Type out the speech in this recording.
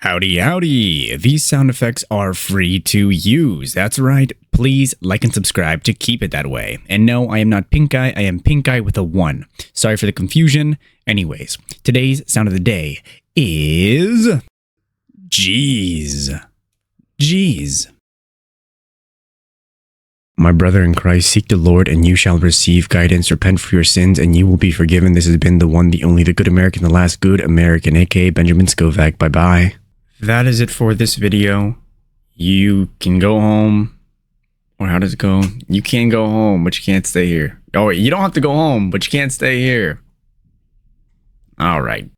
Howdy, howdy. These sound effects are free to use. That's right. Please like and subscribe to keep it that way. And no, I am not Pink Eye. I am Pink Eye with a 1. Sorry for the confusion. Anyways, today's sound of the day is Jeez. Jeez. My brother in Christ, seek the Lord and you shall receive guidance. Repent for your sins and you will be forgiven. This has been the one, the only, the good American, the last good American, aka Benjamin Scovach. Bye-bye. That is it for this video. You can go home. Or how does it go? You can go home, but you can't stay here. Oh, wait, you don't have to go home, but you can't stay here. All right.